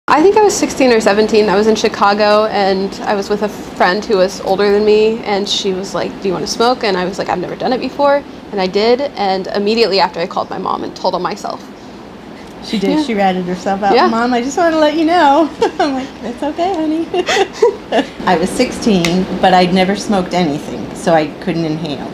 I think I was 16 or 17. I was in Chicago and I was with a friend who was older than me, and she was like, do you want to smoke? And I was like, I've never done it before. And I did, and immediately after I called my mom and told on myself. She did. Yeah. She ratted herself out. Yeah. Mom, I just want to let you know. I'm like, it's okay, honey. I was 16, but I'd never smoked anything, so I couldn't inhale.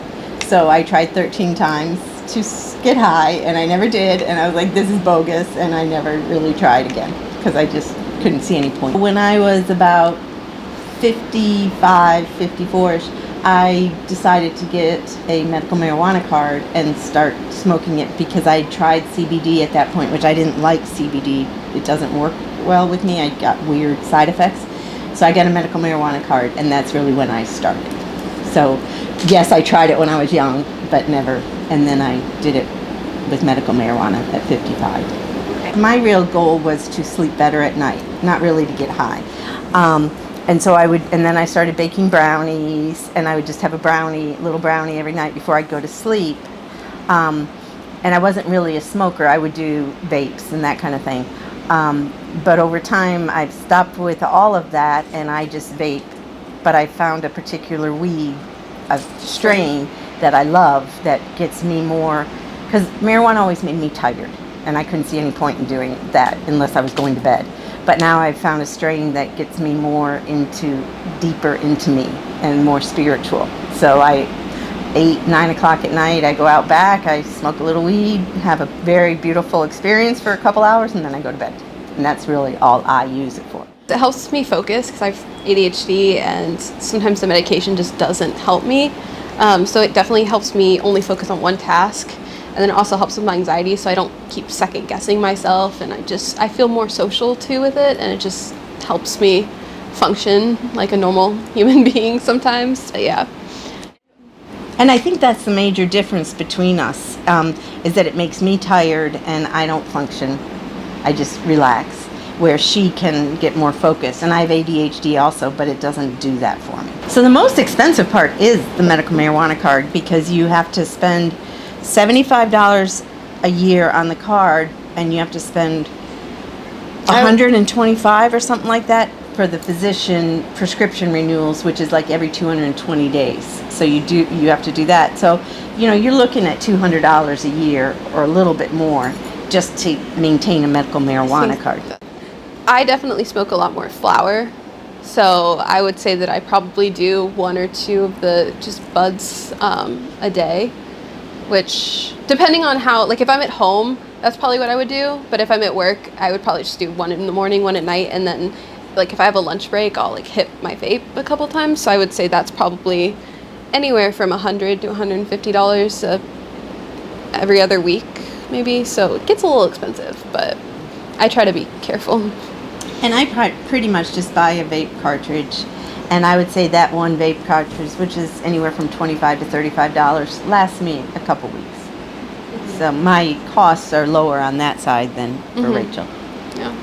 So I tried 13 times to get high, and I never did, and I was like, this is bogus, and I never really tried again because I just couldn't see any point. When I was about 55, 54ish, I decided to get a medical marijuana card and start smoking it because I tried CBD at that point, which I didn't like CBD. It doesn't work well with me. I got weird side effects. So I got a medical marijuana card, and that's really when I started. So yes, I tried it when I was young, but never. And then I did it with medical marijuana at 55. Okay. My real goal was to sleep better at night, not really to get high. And so and then I started baking brownies, and I would just have a little brownie every night before I'd go to sleep. And I wasn't really a smoker. I would do vapes and that kind of thing. But over time, I've stopped with all of that, and I just vape. But I found a particular weed, a strain that I love that gets me more, because marijuana always made me tired, and I couldn't see any point in doing that unless I was going to bed. But now I've found a strain that gets me deeper into me and more spiritual. So 8, 9 o'clock at night, I go out back, I smoke a little weed, have a very beautiful experience for a couple hours, and then I go to bed. And that's really all I use it for. It helps me focus because I have ADHD, and sometimes the medication just doesn't help me. So it definitely helps me only focus on one task. And then it also helps with my anxiety, so I don't keep second guessing myself, and I feel more social too with it, and it just helps me function like a normal human being sometimes. But yeah. And I think that's the major difference between us, is that it makes me tired and I don't function. I just relax, where she can get more focus. And I have ADHD also, but it doesn't do that for me. So the most expensive part is the medical marijuana card, because you have to spend $75 a year on the card, and you have to spend $125 or something like that for the physician prescription renewals, which is like every 220 days. So you have to do that. So you're looking at $200 a year or a little bit more just to maintain a medical marijuana card. I definitely smoke a lot more flower, so I would say that I probably do 1 or 2 of the just buds a day. Which, depending on how, like if I'm at home, that's probably what I would do. But if I'm at work, I would probably just do 1 in the morning, 1 at night. And then, like if I have a lunch break, I'll like hit my vape a couple times. So I would say that's probably anywhere from $100 to $150 every other week, maybe. So it gets a little expensive, but I try to be careful. And I pretty much just buy a vape cartridge. And I would say that one vape cartridge, which is anywhere from $25 to $35, lasts me a couple weeks. Mm-hmm. So my costs are lower on that side than for Rachel. Yeah.